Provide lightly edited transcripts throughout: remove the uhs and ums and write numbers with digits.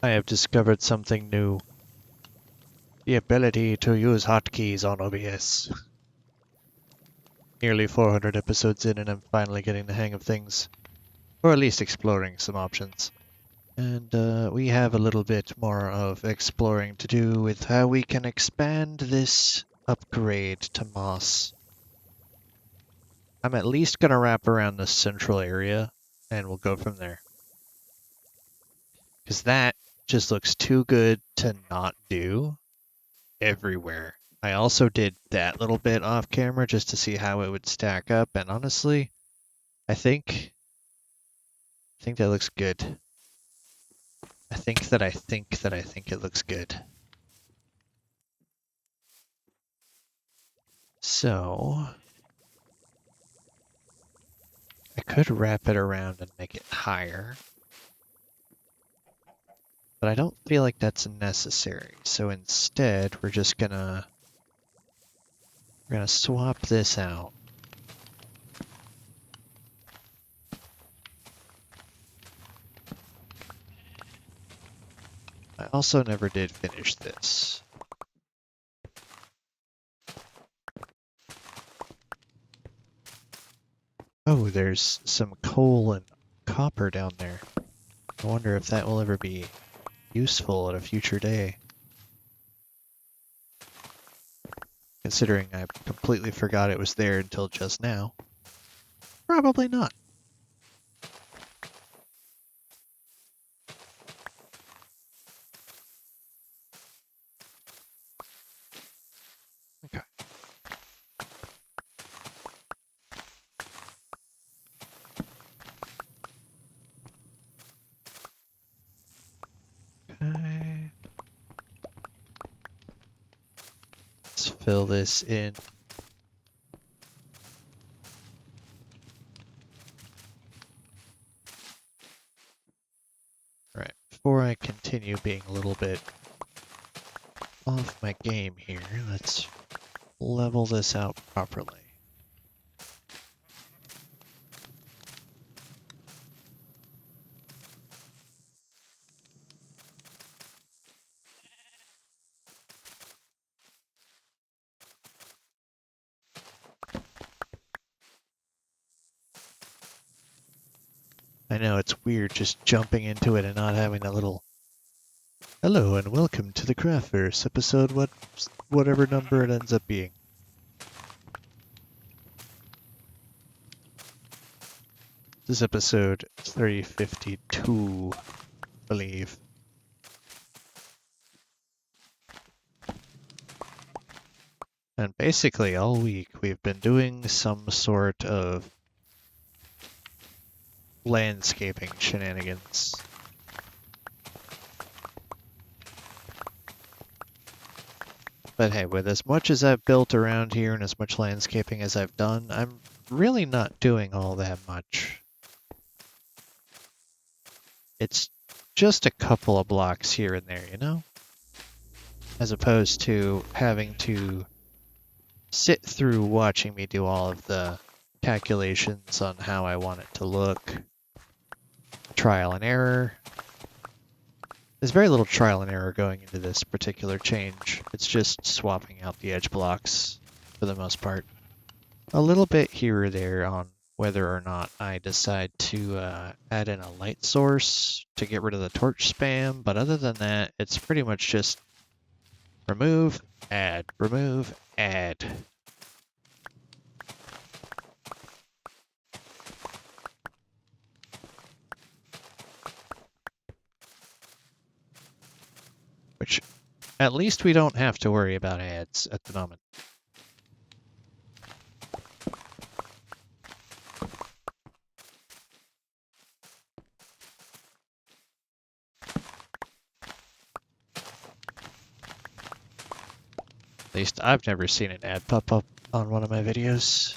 I have discovered something new. The ability to use hotkeys on OBS. Nearly 400 episodes in and I'm finally getting the hang of things. Or at least exploring some options. And we have a little bit more of exploring to do with how we can expand this upgrade to moss. I'm at least going to wrap around the central area and we'll go from there. Because that just looks too good to not do everywhere. I also did that little bit off camera just to see how it would stack up, and honestly, I think that looks good. I think it looks good. So I could wrap it around and make it higher, but I don't feel like that's necessary. So instead, we're gonna swap this out. I also never did finish this. Oh, there's some coal and copper down there. I wonder if that will ever be useful at a future day. Considering I completely forgot it was there until just now. Probably not. Okay. Okay. Let's fill this in. Right, before I continue being a little bit off my game here, let's level this out properly. I know it's weird just jumping into it and not having that little hello and welcome to the Craftverse episode whatever number it ends up being. This is episode 352, I believe. And basically all week we've been doing some sort of landscaping shenanigans. But hey, with as much as I've built around here and as much landscaping as I've done, I'm really not doing all that much. It's just a couple of blocks here and there, you know? As opposed to having to sit through watching me do all of the calculations on how I want it to look. Trial and error. There's very little trial and error going into this particular change. It's just swapping out the edge blocks for the most part. A little bit here or there on whether or not I decide to add in a light source to get rid of the torch spam, but other than that, it's pretty much just remove, add, remove, add. Which, at least we don't have to worry about ads at the moment. At least I've never seen an ad pop up on one of my videos.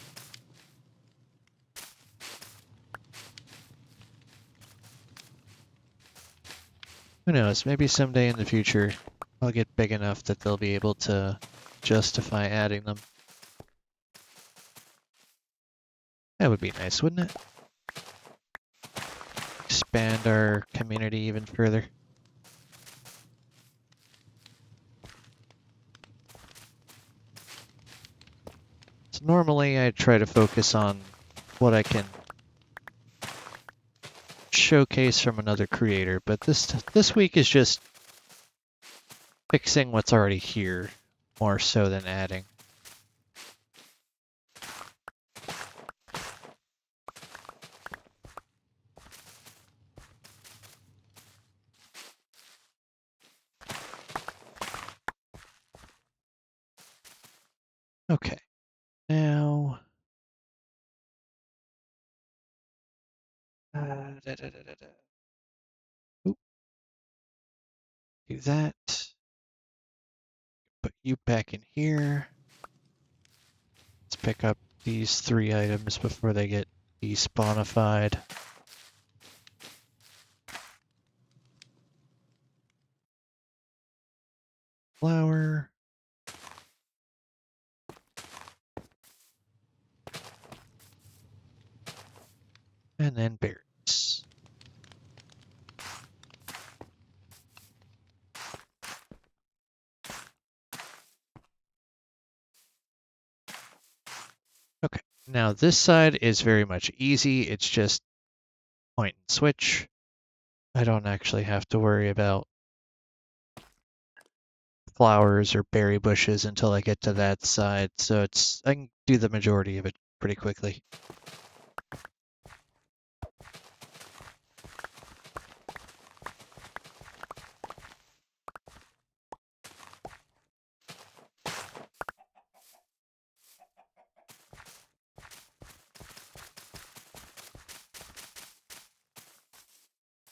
Who knows, maybe someday in the future I'll get big enough that they'll be able to justify adding them. That would be nice, wouldn't it? Expand our community even further. normally I try to focus on what I can showcase from another creator, but this week is just fixing what's already here more so than adding. Okay, now Oop, do that. Put you back in here. Let's pick up these 3 items before they get despawnified. Flour. And then berries. Okay, now this side is very much easy. It's just point and switch. I don't actually have to worry about flowers or berry bushes until I get to that side, so I can do the majority of it pretty quickly.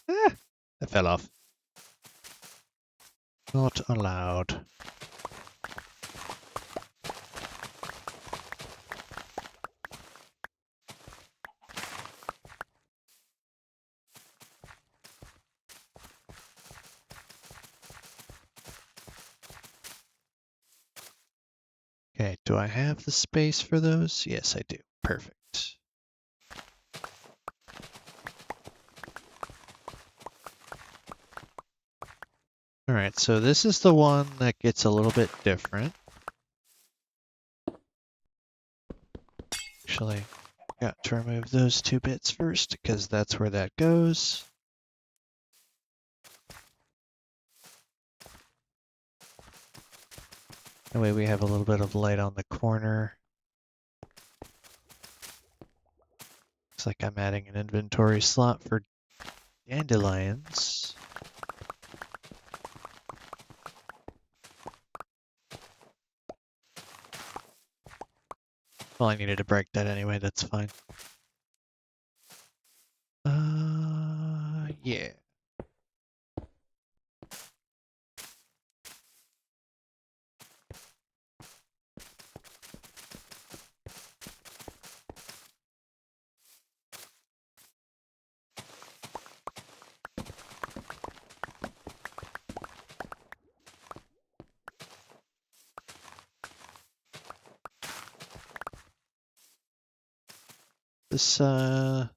Ah, that fell off. Not allowed. Okay, do I have the space for those? Yes, I do. Perfect. All right, so this is the one that gets a little bit different. Actually, got to remove those 2 bits first because that's where that goes. That way we have a little bit of light on the corner. Looks like I'm adding an inventory slot for dandelions. Well, I needed to break that anyway, that's fine. Yeah.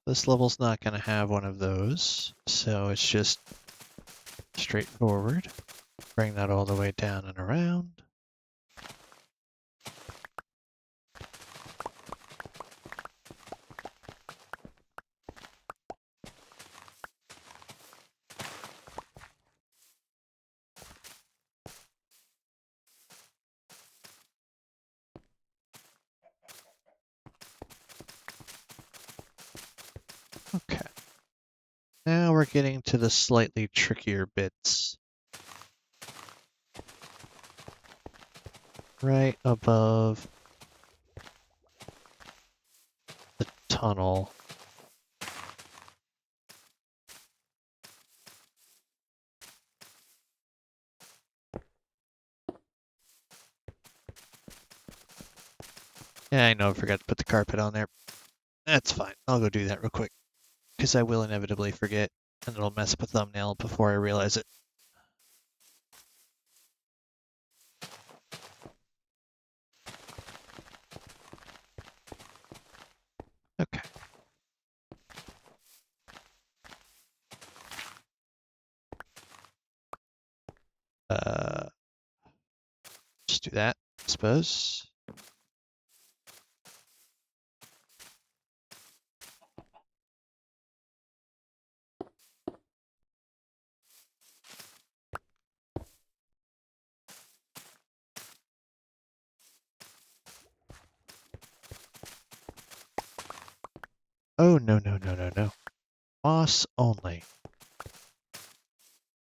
This level's not gonna have one of those, so it's just straightforward. Bring that all the way down and around. Okay. Now we're getting to the slightly trickier bits. Right above the tunnel. Yeah, I know, I forgot to put the carpet on there. That's fine. I'll go do that real quick, because I will inevitably forget, and it'll mess up a thumbnail before I realize it. Okay. Just do that, I suppose. Oh, no, no, no, no, no. Moss only.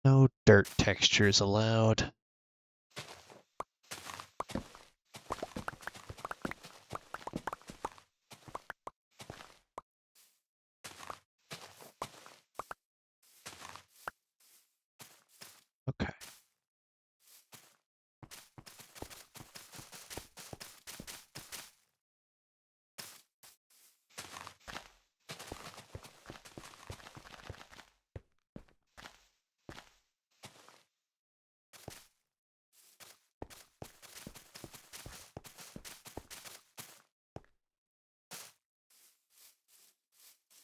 No dirt textures allowed. Okay.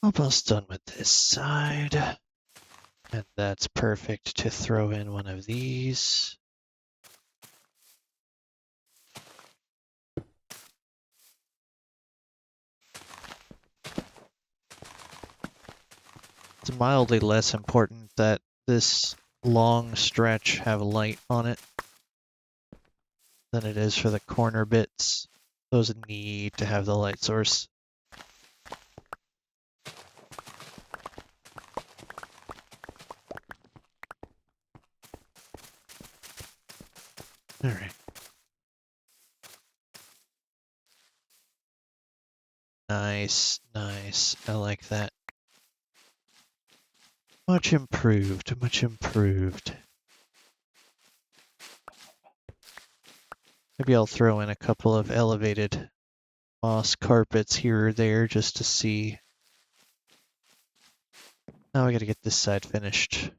Almost done with this side. And that's perfect to throw in one of these. It's mildly less important that this long stretch have light on it than it is for the corner bits. Those need to have the light source. All right. Nice, nice. I like that. Much improved, much improved. Maybe I'll throw in a couple of elevated moss carpets here or there just to see. Now I gotta get this side finished.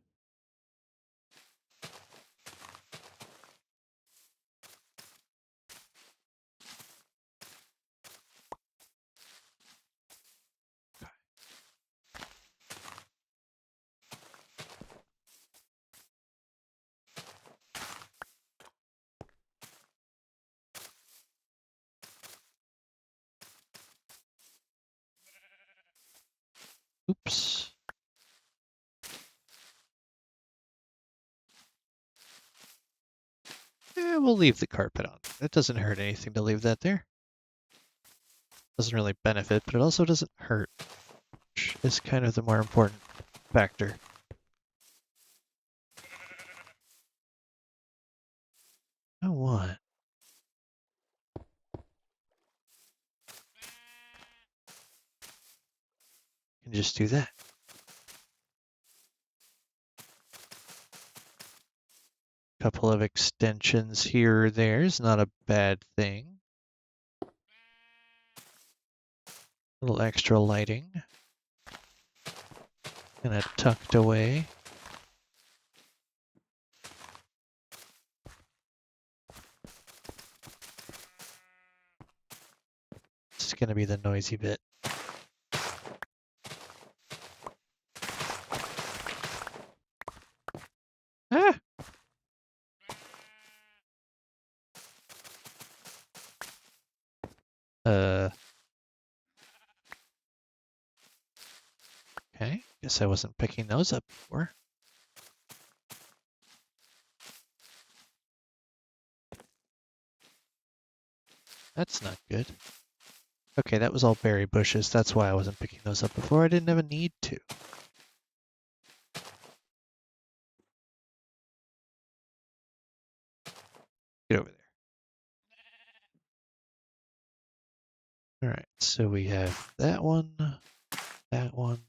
Oops. Yeah, we'll leave the carpet on. It doesn't hurt anything to leave that there. Doesn't really benefit, but it also doesn't hurt, which is kind of the more important factor. Oh, what? You can just do that. Couple of extensions here or there is not a bad thing. A little extra lighting. Kind of tucked away. It's going to be the noisy bit. Ah! Okay. Guess I wasn't picking those up before. That's not good. Okay, that was all berry bushes. That's why I wasn't picking those up before. I didn't have a need to. Get over there. All right, so we have that one, and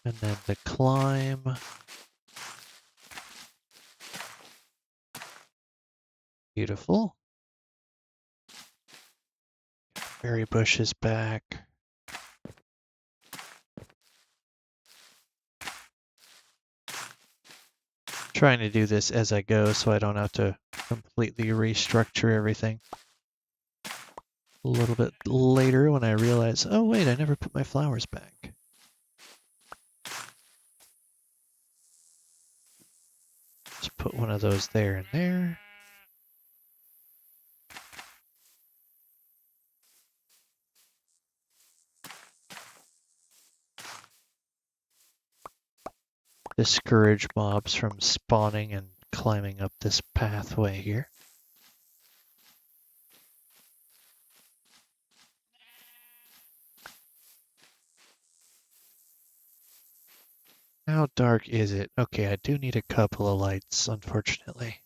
then the climb. Beautiful. Berry bushes back. Trying to do this as I go so I don't have to completely restructure everything. A little bit later when I realize, oh wait, I never put my flowers back. Just put one of those there and there. Discourage mobs from spawning and climbing up this pathway here. How dark is it? Okay, I do need a couple of lights, unfortunately.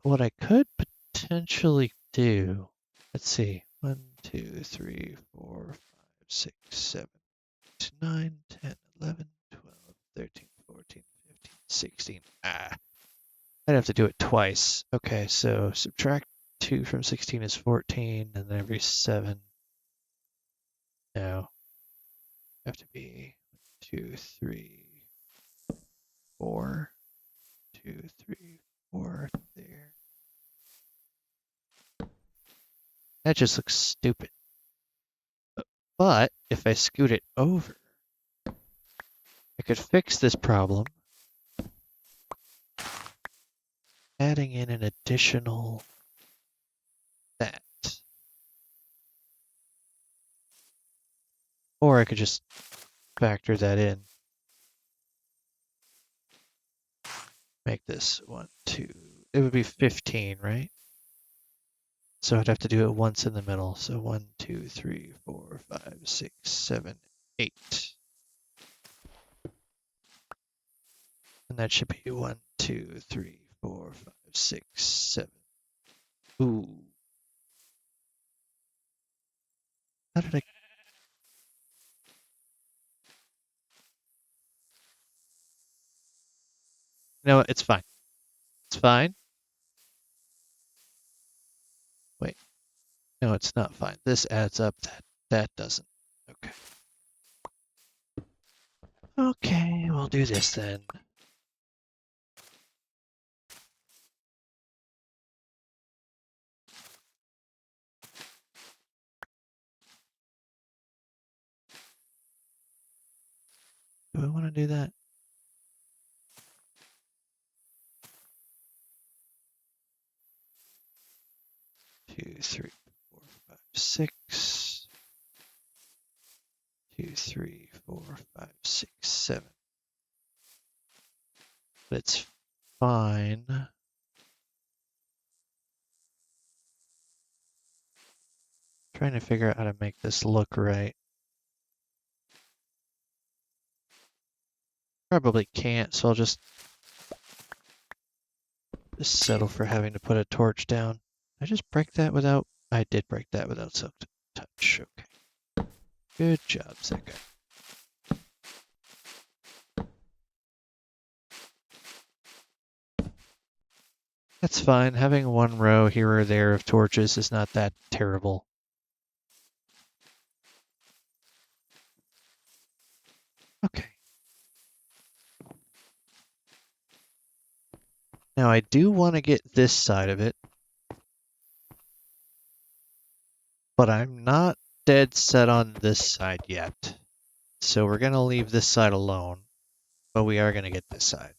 What I could potentially do, let's see, 1, 2, 3, 4, 5, 6, 7, 8, 9, 10, 11, 12, 13, 14, 15, 16. I'd have to do it twice. Okay, so subtract 2 from 16 is 14, and then every 7. No, have to be 2, 3, 4, 2, 3, 4 there. That just looks stupid. But if I scoot it over, I could fix this problem adding in an additional that. Or I could just factor that in. Make this 1, 2. It would be 15, right? So I'd have to do it once in the middle. So 1, 2, 3, 4, 5, 6, 7, 8. And that should be 1, 2, 3, 4, 5, 6, 7. Ooh. How did I? No, it's fine. It's fine. Wait. No, it's not fine. This adds up. That doesn't. Okay. Okay, we'll do this then. Do I want to do that? Two, three, four, five, six. 2, 3, 4, 5, 6, 7. But it's fine. Trying to figure out how to make this look right. Probably can't, so I'll just settle for having to put a torch down. I just break that without... I did break that without silk touch. Okay. Good job, Zeka. That's fine. Having one row here or there of torches is not that terrible. Okay. Now I do want to get this side of it, but I'm not dead set on this side yet. So we're going to leave this side alone, but we are going to get this side.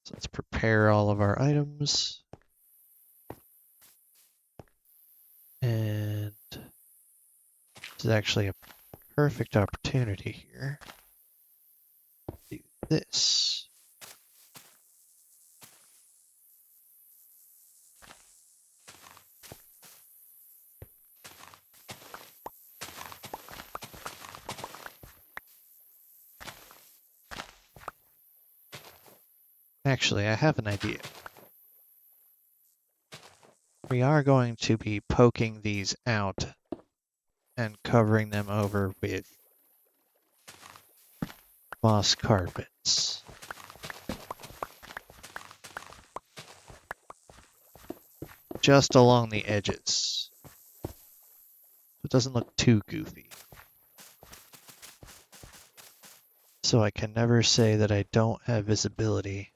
So let's prepare all of our items. And this is actually a perfect opportunity here. Do this. Actually, I have an idea. We are going to be poking these out and covering them over with moss carpets. Just along the edges. It doesn't look too goofy. So I can never say that I don't have visibility.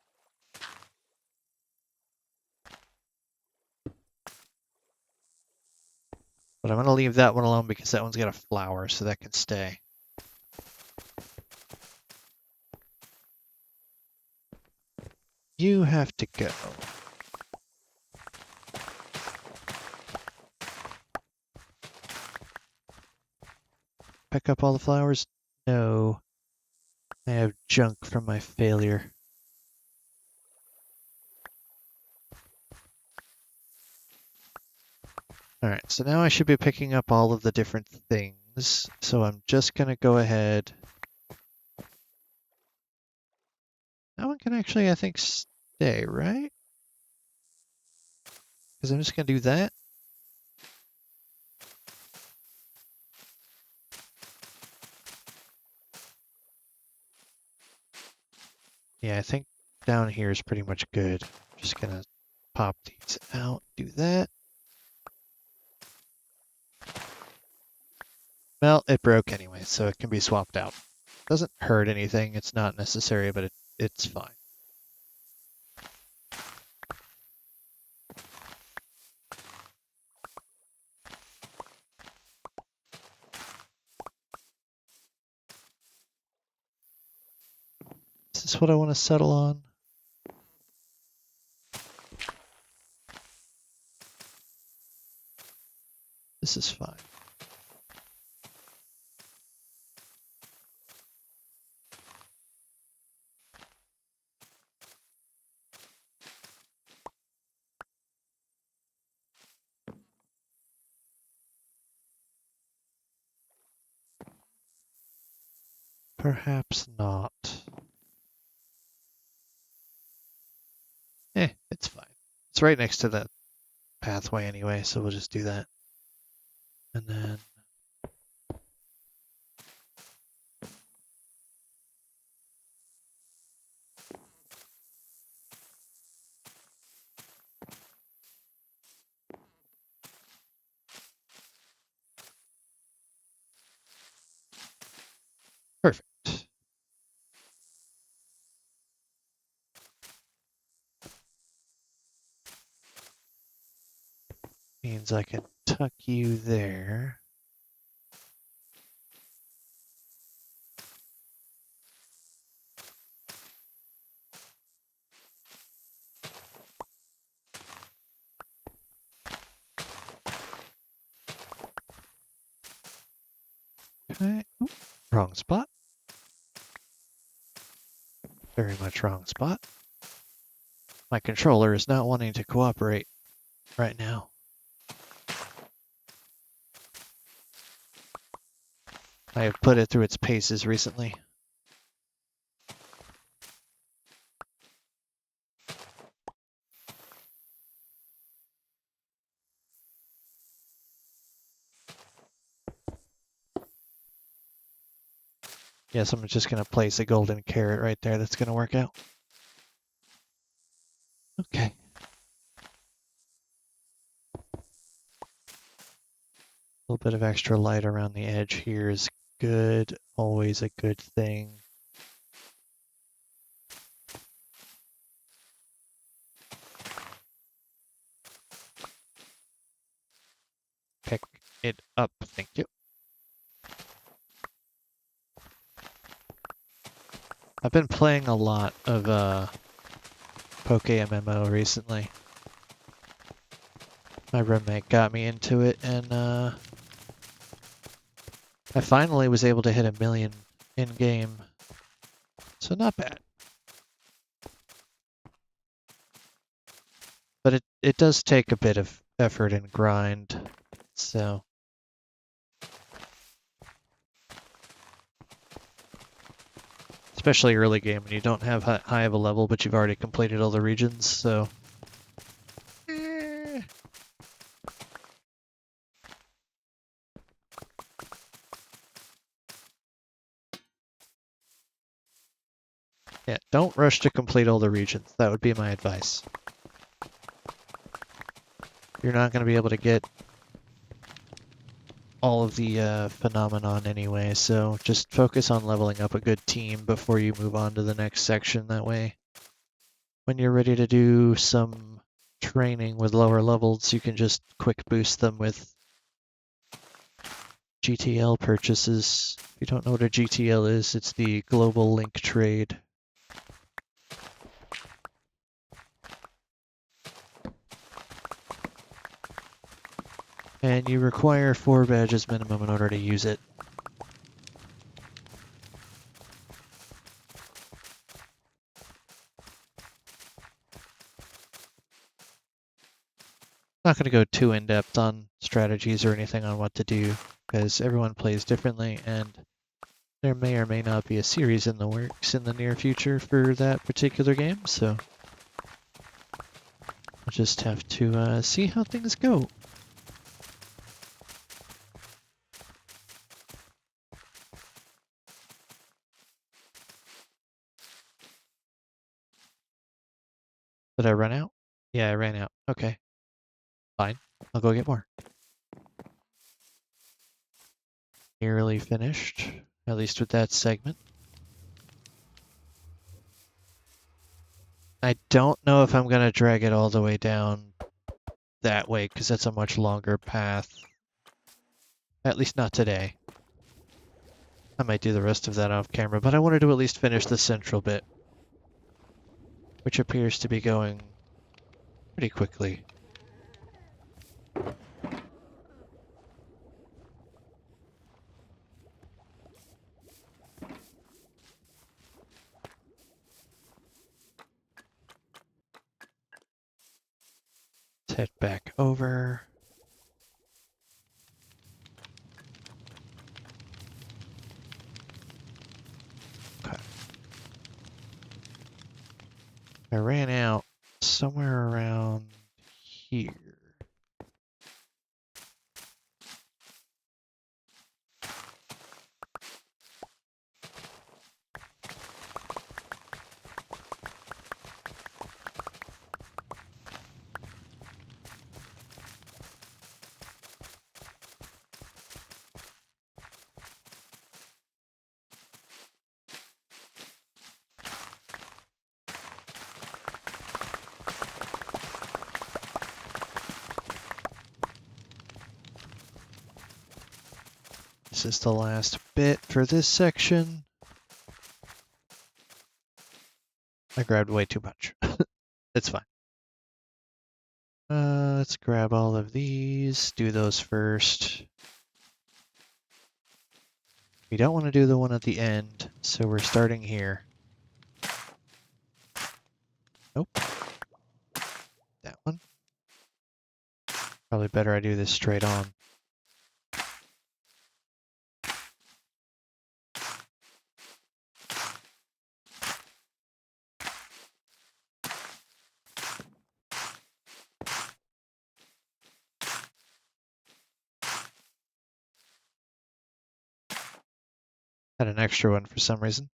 But I'm going to leave that one alone because that one's got a flower, so that can stay. You have to go. Pick up all the flowers? No. I have junk from my failure. Alright, so now I should be picking up all of the different things. So I'm just going to go ahead. That one can actually, I think, stay, right? Because I'm just going to do that. Yeah, I think down here is pretty much good. Just going to pop these out, do that. Well, it broke anyway, so it can be swapped out. Doesn't hurt anything, it's not necessary, but it's fine. Is this what I want to settle on? This is fine. Perhaps not. It's fine. It's right next to the pathway anyway, so we'll just do that. And then perfect. Means I can tuck you there. Okay. Oop, wrong spot. Very much wrong spot. My controller is not wanting to cooperate right now. I have put it through its paces recently. Yes, I'm just going to place a golden carrot right there. That's going to work out. Okay. A little bit of extra light around the edge here is good. Always a good thing. Pick it up. Thank you. I've been playing a lot of Poke MMO recently. My roommate got me into it, and I finally was able to hit 1 million in-game. So not bad. But it does take a bit of effort and grind, so... Especially early game when you don't have high of a level, but you've already completed all the regions, so... Yeah, don't rush to complete all the regions. That would be my advice. You're not going to be able to get all of the phenomenon anyway, so just focus on leveling up a good team before you move on to the next section. That way, when you're ready to do some training with lower levels, you can just quick boost them with GTL purchases. If you don't know what a GTL is, it's the Global Link Trade. And you require 4 badges minimum in order to use it. Not going to go too in-depth on strategies or anything on what to do, because everyone plays differently, and there may or may not be a series in the works in the near future for that particular game, so we'll just have to see how things go. Did I run out? Yeah, I ran out. Okay. Fine. I'll go get more. Nearly finished, at least with that segment. I don't know if I'm going to drag it all the way down that way, because that's a much longer path. At least not today. I might do the rest of that off camera, but I wanted to at least finish the central bit, which appears to be going pretty quickly. Let's head back over. Okay. I ran out somewhere around here. This is the last bit for this section. I grabbed way too much. It's fine. Let's grab all of these, do those first. We don't want to do the one at the end, so we're starting here. Nope. That one. Probably better I do this straight on. Had an extra one for some reason.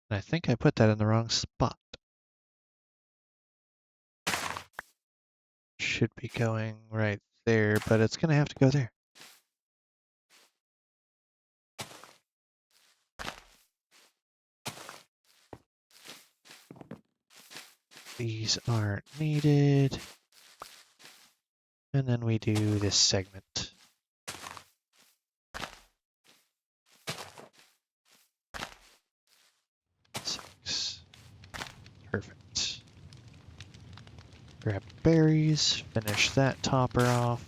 And I think I put that in the wrong spot. Should be going right there, but it's gonna have to go there. These aren't needed. And then we do this segment. Six. Perfect. Grab berries, finish that topper off.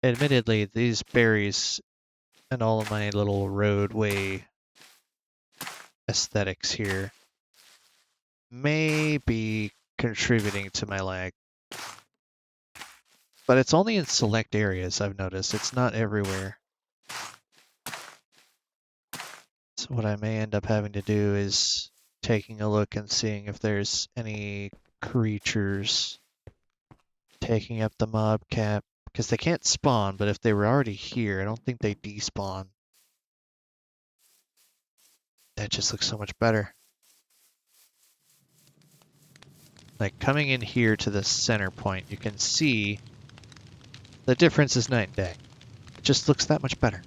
Admittedly, these berries and all of my little roadway aesthetics here may be contributing to my lag. But it's only in select areas, I've noticed. It's not everywhere. So what I may end up having to do is taking a look and seeing if there's any creatures taking up the mob cap. Because they can't spawn, but if they were already here, I don't think they despawn. That just looks so much better. Like coming in here to the center point, you can see the difference is night and day. It just looks that much better.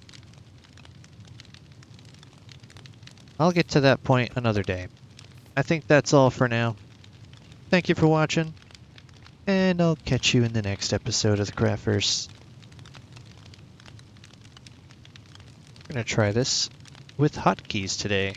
I'll get to that point another day. I think that's all for now. Thank you for watching, and I'll catch you in the next episode of the Craftverse. We're going to try this with hotkeys today.